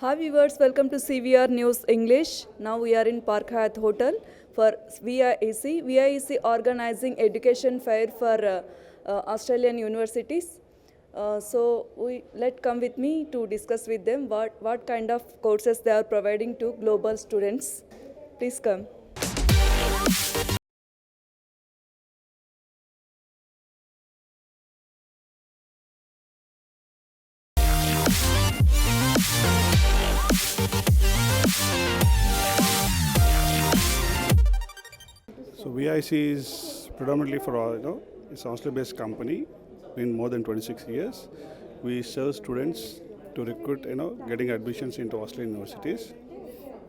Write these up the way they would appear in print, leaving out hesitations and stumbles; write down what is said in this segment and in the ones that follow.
Hi viewers, welcome to CVR News English. Now we are in Park Hyatt Hotel for VIEC. VIEC organizing education fair for Australian universities. Let come with me to discuss with them what kind of courses they are providing to global students. Please come. So VIC is predominantly for all, it's an Australia-based company, been more than 26 years. We serve students to recruit, getting admissions into Australian universities.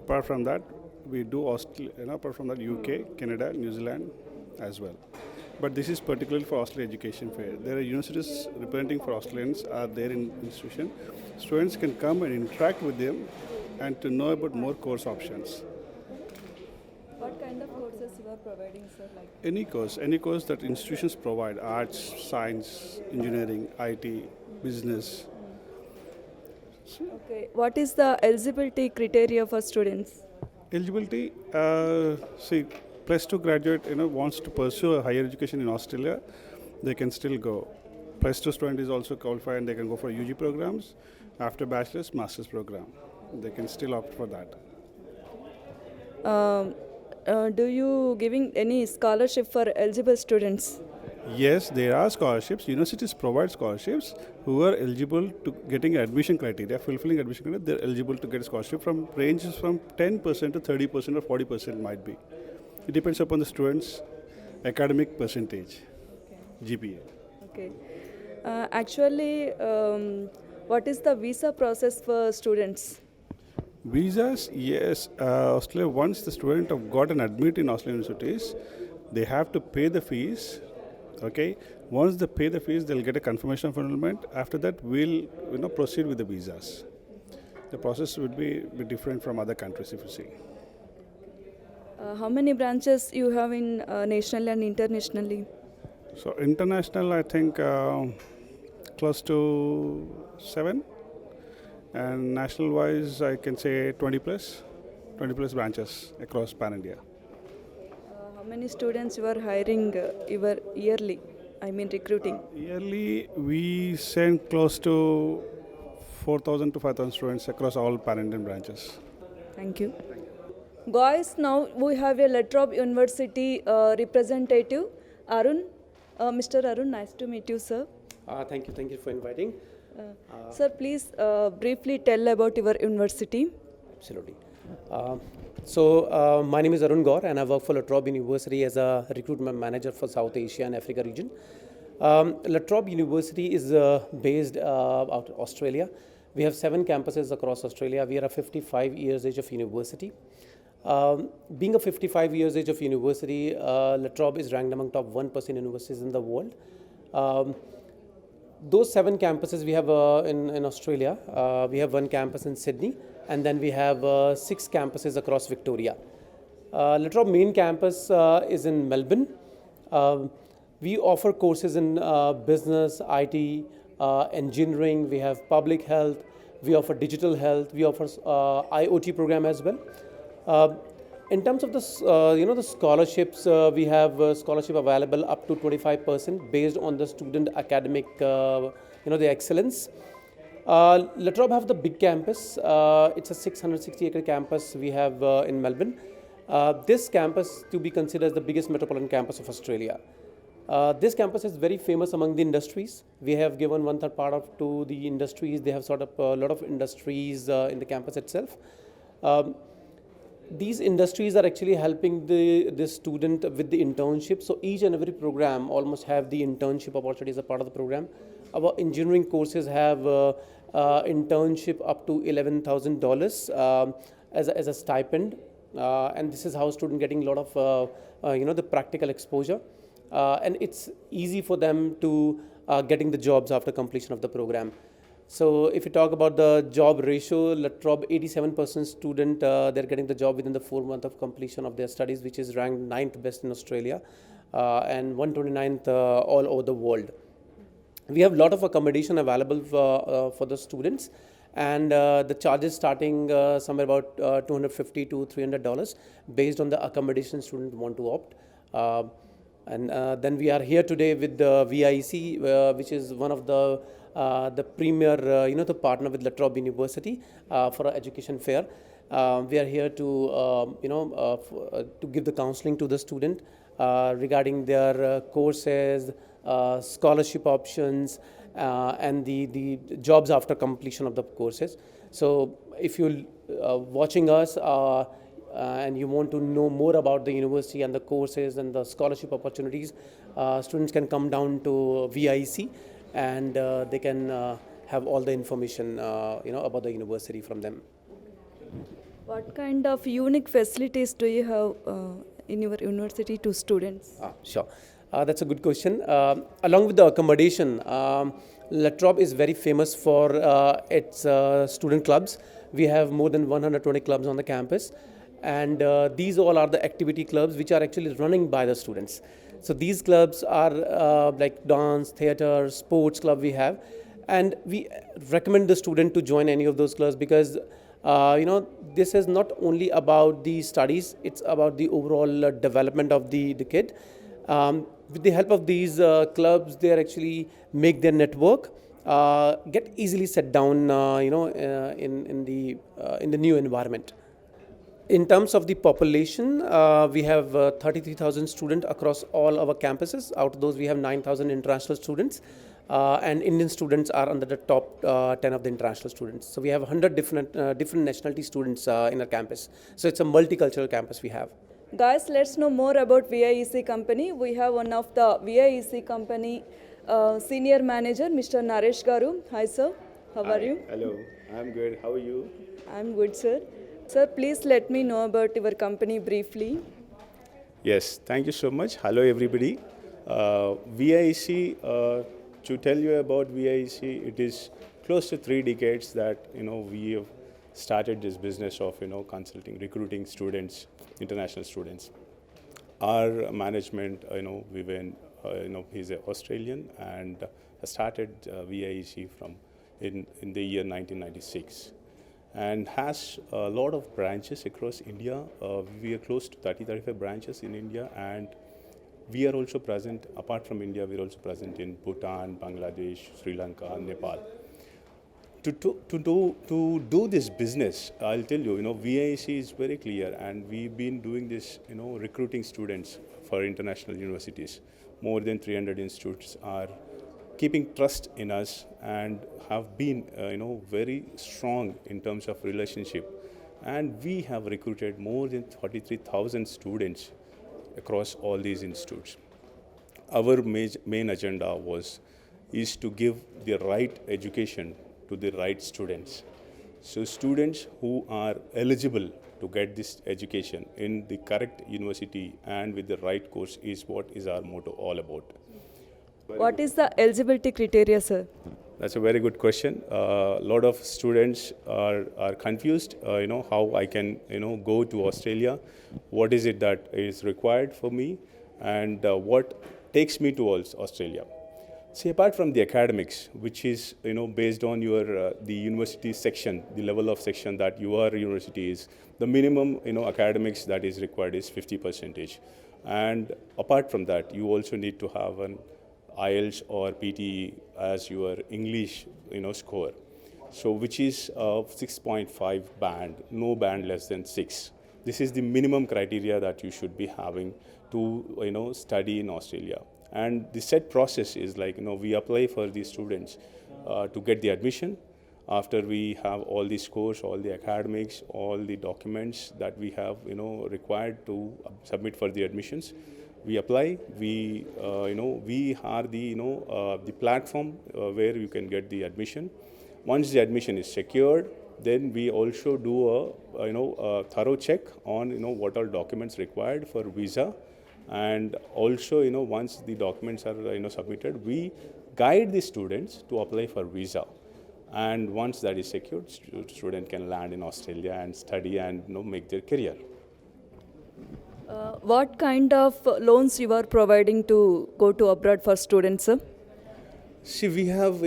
Apart from that, we do apart from that, UK, Canada, New Zealand as well. But this is particularly for Australian education fair. There are universities representing for Australians are there in institution. Students can come and interact with them and to know about more course options. What kind of courses you are providing, sir? Any course that institutions provide, arts, science, engineering, IT, business. Okay. What is the eligibility criteria for students? Eligibility, plus 2 graduate, wants to pursue a higher education in Australia, they can still go. Plus 2 student is also qualified and they can go for UG programs. After bachelor's, master's program. They can still opt for that. Do you giving any scholarship for eligible students? Yes, there are scholarships. Universities provide scholarships. Who are eligible to getting admission criteria, fulfilling admission criteria, they're eligible to get scholarship from ranges from 10% to 30% or 40% might be. It depends upon the student's academic percentage, GPA. Okay. What is the visa process for students? Visas, yes. Australia, once the student have got an admit in Australian universities, they have to pay the fees. Okay. Once they pay the fees, they'll get a confirmation of enrollment. After that, we'll proceed with the visas. The process would be different from other countries, if you see. How many branches you have in nationally and internationally? So international, I think close to 7. And national wise, I can say 20 plus branches across pan India. How many students you are hiring yearly? I mean recruiting. Yearly, we send close to 4,000 to 5,000 students across all pan Indian branches. Thank you. Guys, now we have a Latrobe University representative, Arun. Mr. Arun, nice to meet you, sir. Thank you for inviting. Sir, please briefly tell about your university. Absolutely. My name is Arun Gaur and I work for Latrobe University as a recruitment manager for South Asia and Africa region. Latrobe University is based out of Australia. We have 7 campuses across Australia. We are a 55 years age of university. Being a 55 years age of university, Latrobe is ranked among top 1% universities in the world. Those 7 campuses we have in Australia. We have 1 campus in Sydney, and then we have 6 campuses across Victoria. Latrobe main campus is in Melbourne. We offer courses in business, IT, engineering. We have public health. We offer digital health. We offer IoT program as well. In terms of the scholarships, we have scholarship available up to 25% based on the student academic, the excellence. Latrobe have the big campus. It's a 660-acre campus we have in Melbourne. This campus to be considered as the biggest metropolitan campus of Australia. This campus is very famous among the industries. We have given 1/3 part to the industries. They have sort of a lot of industries in the campus itself. These industries are actually helping the student with the internship. So each and every program almost have the internship opportunity as a part of the program. Our engineering courses have internship up to $11,000 as a stipend, and this is how student getting a lot of the practical exposure, and it's easy for them to getting the jobs after completion of the program. So if you talk about the job ratio, Latrobe 87% student, they're getting the job within the 4 months of completion of their studies, which is ranked 9th best in Australia and 129th all over the world. We have a lot of accommodation available for the students, and the charges starting somewhere about $250 to $300 based on the accommodation student want to opt. And then we are here today with the VIEC, which is one of the premier, the partner with Latrobe University for our education fair. We are here to, to give the counseling to the student regarding their courses, scholarship options, and the jobs after completion of the courses. So if you're watching us and you want to know more about the university and the courses and the scholarship opportunities, students can come down to VIC and they can have all the information about the university from them. What kind of unique facilities do you have in your university to students? Sure. That's a good question. Along with the accommodation, Latrobe is very famous for its student clubs. We have more than 120 clubs on the campus, and these all are the activity clubs which are actually running by the students. So these clubs are like dance, theatre, sports club we have, and we recommend the student to join any of those clubs because this is not only about the studies, it's about the overall development of the kid. With the help of these clubs, they actually make their network, get easily set down, in the new environment. In terms of the population, we have 33,000 students across all our campuses. Out of those, we have 9,000 international students, and Indian students are under the top 10 of the international students. So we have 100 different nationality students in our campus. So it's a multicultural campus we have. Guys, let's know more about VIEC company. We have one of the VIEC company senior manager, Mr. Naresh Garu. Hi, sir. How are you? Hello, I'm good. How are you? I'm good, sir. Sir, please let me know about your company briefly. Yes, thank you so much. Hello, everybody. VIC, to tell you about VIC, it is close to 3 decades that we have started this business of consulting, recruiting students, international students. Our management, Vivian, he's an Australian and started VIC from in the year 1996. And has a lot of branches across India. We are close to 35 branches in India, and we are also present, apart from India, we are also present in Bhutan, Bangladesh, Sri Lanka, Nepal. To do this business, I'll tell you, VIC is very clear, and we've been doing this, recruiting students for international universities. More than 300 institutes are keeping trust in us and have been, very strong in terms of relationship. And we have recruited more than 43,000 students across all these institutes. Our main agenda is to give the right education to the right students. So students who are eligible to get this education in the correct university and with the right course is what is our motto all about. What is the eligibility criteria, sir? That's a very good question. A lot of students are confused, how I can, go to Australia. What is it that is required for me and what takes me to Australia? See, apart from the academics, which is, based on your, the university section, the level of section that your university is, the minimum, academics that is required is 50%. And apart from that, you also need to have an IELTS or PTE as your English, score. So which is 6.5 band, no band less than 6. This is the minimum criteria that you should be having to, study in Australia. And the set process is like, we apply for these students to get the admission. After we have all the scores, all the academics, all the documents that we have, required to submit for the admissions, we apply. We are the platform where you can get the admission. Once the admission is secured, then we also do a thorough check on what all documents required for visa, and also once the documents are submitted, we guide the students to apply for visa. And once that is secured, student can land in Australia and study and make their career. What kind of loans you are providing to go to abroad for students, sir? See, we have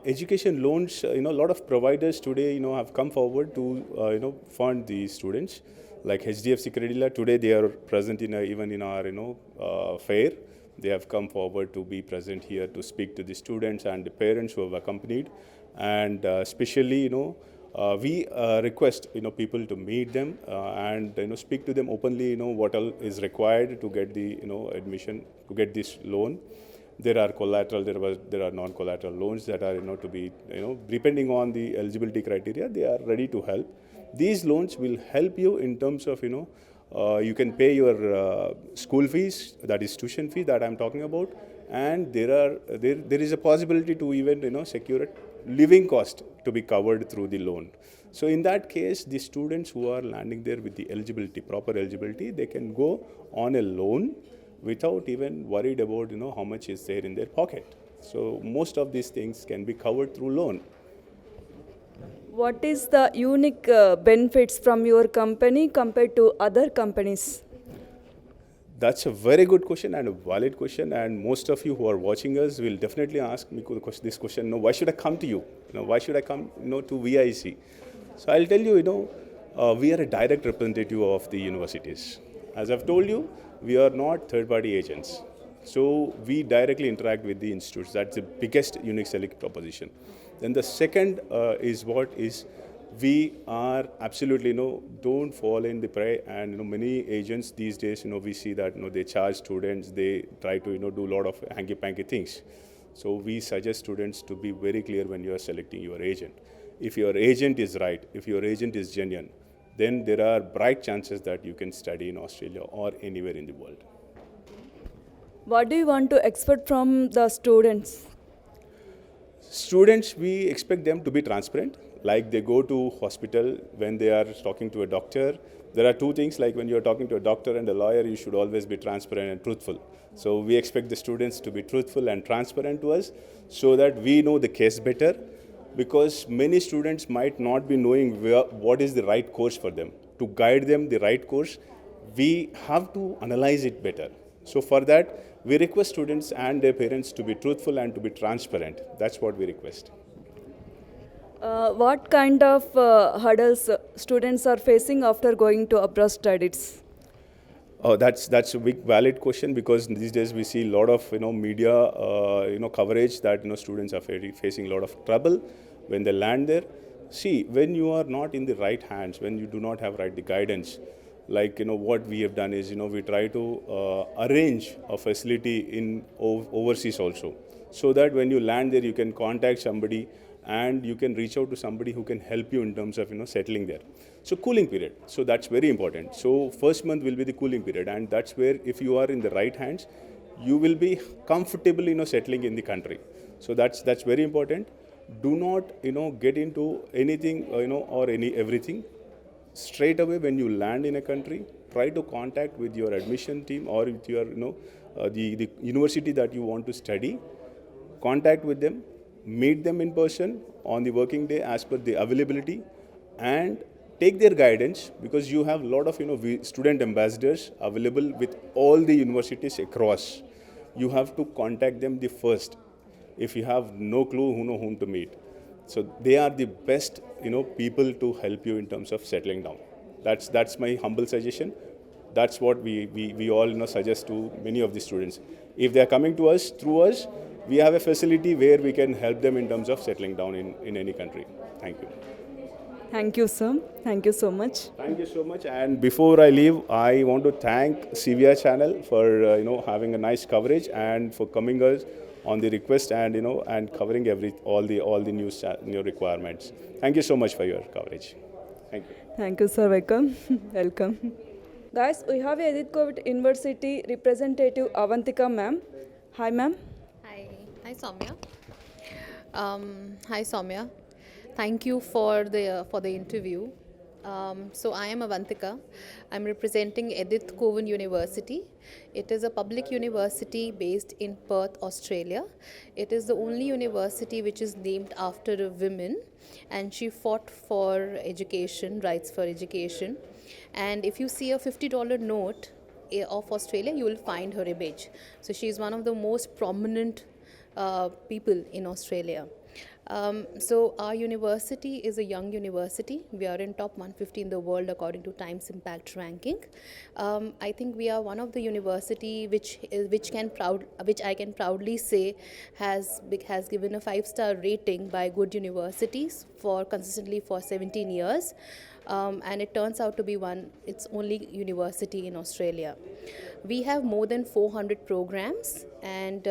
education loans. A lot of providers today have come forward to fund these students. Like HDFC Credila today, they are present even in our fair. They have come forward to be present here to speak to the students and the parents who have accompanied, and especially we request people to meet them and speak to them openly. What all is required to get the admission, to get this loan. There are collateral, there are non-collateral loans that are to be depending on the eligibility criteria. They are ready to help. These loans will help you in terms of you can pay your school fees, that is tuition fee that I'm talking about, and there is a possibility to even secure a living cost to be covered through the loan. So in that case, the students who are landing there with the eligibility, proper eligibility, they can go on a loan without even worried about how much is there in their pocket. So most of these things can be covered through loan. What is the unique benefits from your company compared to other companies? That's a very good question and a valid question, and most of you who are watching us will definitely ask me this question. No, why should I come to you? Why should I come to VIC? So I'll tell you, we are a direct representative of the universities. As I've told you, we are not third-party agents. So we directly interact with the institutes. That's the biggest unique selling proposition. Then the second is we are absolutely don't fall in the prey, and many agents these days we see that they charge students, they try to do a lot of hanky-panky things. So we suggest students to be very clear when you are selecting your agent. If your agent is right, if your agent is genuine, then there are bright chances that you can study in Australia or anywhere in the world. What do you want to expect from the students? Students, we expect them to be transparent. Like they go to hospital, when they are talking to a doctor, there are two things, like when you're talking to a doctor and a lawyer, you should always be transparent and truthful. So we expect the students to be truthful and transparent to us so that we know the case better, because many students might not be knowing what is the right course for them. To guide them the right course, we have to analyze it better. So for that, we request students and their parents to be truthful and to be transparent. That's what we request. What kind of hurdles students are facing after going to abroad studies? Oh, that's a big valid question, because these days we see a lot of media coverage that students are facing a lot of trouble when they land there. See, when you are not in the right hands, when you do not have the guidance, like what we have done is we try to arrange a facility in overseas also, so that when you land there you can contact somebody and you can reach out to somebody who can help you in terms of settling there. So cooling period, so that's very important. So first month will be the cooling period, and that's where if you are in the right hands, you will be comfortable settling in the country. So that's very important. Do not get into anything or everything. Straight away when you land in a country, try to contact with your admission team or with your the university that you want to study. Contact with them, meet them in person on the working day as per the availability, and take their guidance, because you have a lot of student ambassadors available with all the universities across. You have to contact them the first if you have no clue whom to meet. So they are the best people to help you in terms of settling down. That's my humble suggestion. That's what we all suggest to many of the students. If they are coming to us through us, we have a facility where we can help them in terms of settling down in any country. Thank you. Thank you, sir. Thank you so much. Thank you so much. And before I leave, I want to thank CVR channel for having a nice coverage and for coming us on the request and and covering all the news requirements. Thank you so much for your coverage. Thank you. Thank you, sir. Welcome. Welcome. Guys, we have Edith Covid University representative Avantika ma'am. Hi, ma'am. Hi, Soumya. Hi, Soumya. Thank you for the interview. So I am Avantika. I'm representing Edith Cowan University. It is a public university based in Perth, Australia. It is the only university which is named after a woman, and she fought for education, rights for education. And if you see a $50 note of Australia, you will find her image. So she is one of the most prominent people in Australia. So our university is a young university. We are in top 150 in the world according to Times Impact ranking. I think we are one of the university which I can proudly say has given a 5-star rating by Good Universities for consistently for 17 years. And it turns out to be its only university in Australia. We have more than 400 programs, and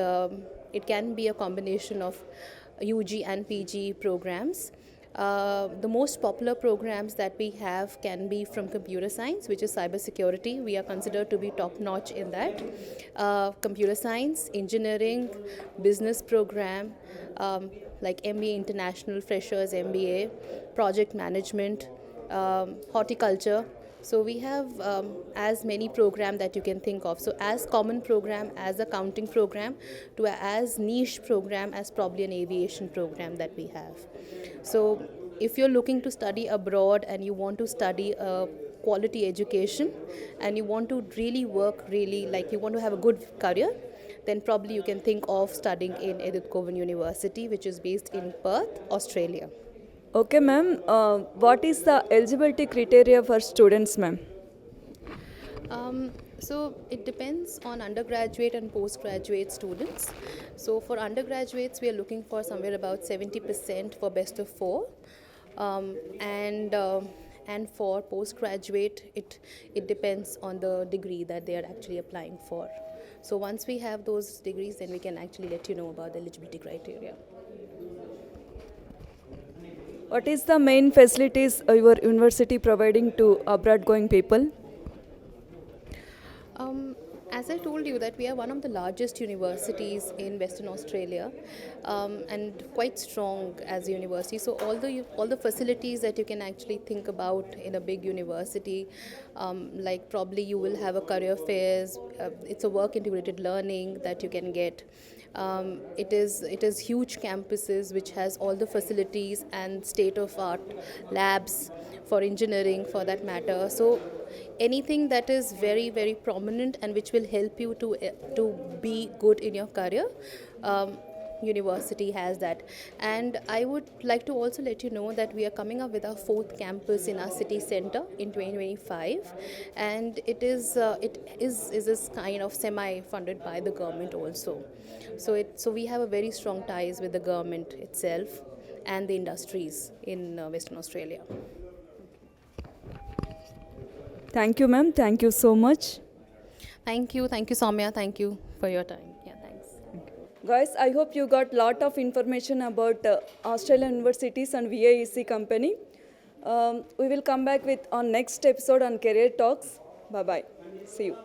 it can be a combination of UG and PG programs. The most popular programs that we have can be from computer science, which is cybersecurity. We are considered to be top notch in that. Computer science, engineering, business program, like MBA International, Freshers MBA, project management, horticulture. So we have as many program that you can think of. So as common program, as accounting program, to as niche program as probably an aviation program that we have. So if you're looking to study abroad and you want to study a quality education and you want to really work like you want to have a good career, then probably you can think of studying in Edith Cowan University, which is based in Perth, Australia. Okay, ma'am. What is the eligibility criteria for students, ma'am? So it depends on undergraduate and postgraduate students. So for undergraduates, we are looking for somewhere about 70% for best of 4, and for postgraduate, it depends on the degree that they are actually applying for. So once we have those degrees, then we can actually let you know about the eligibility criteria. What is the main facilities your university providing to abroad going people? As I told you that we are one of the largest universities in Western Australia, and quite strong as a university. So all the facilities that you can actually think about in a big university, like probably you will have a career fairs. It's a work integrated learning that you can get. It is huge campuses which has all the facilities and state of art labs for engineering, for that matter. So anything that is very, very prominent and which will help you to be good in your career, university has that. And I would like to also let you know that we are coming up with our 4th campus in our city center in 2025, and it is this kind of semi funded by the government also. So we have a very strong ties with the government itself and the industries in Western Australia. Thank you, ma'am. Thank you so much. Thank you, Soumya. Thank you for your time. Yeah, thanks. Guys, I hope you got lot of information about Australian universities and VIEC company. We will come back with our next episode on Career Talks. Bye-bye. See you.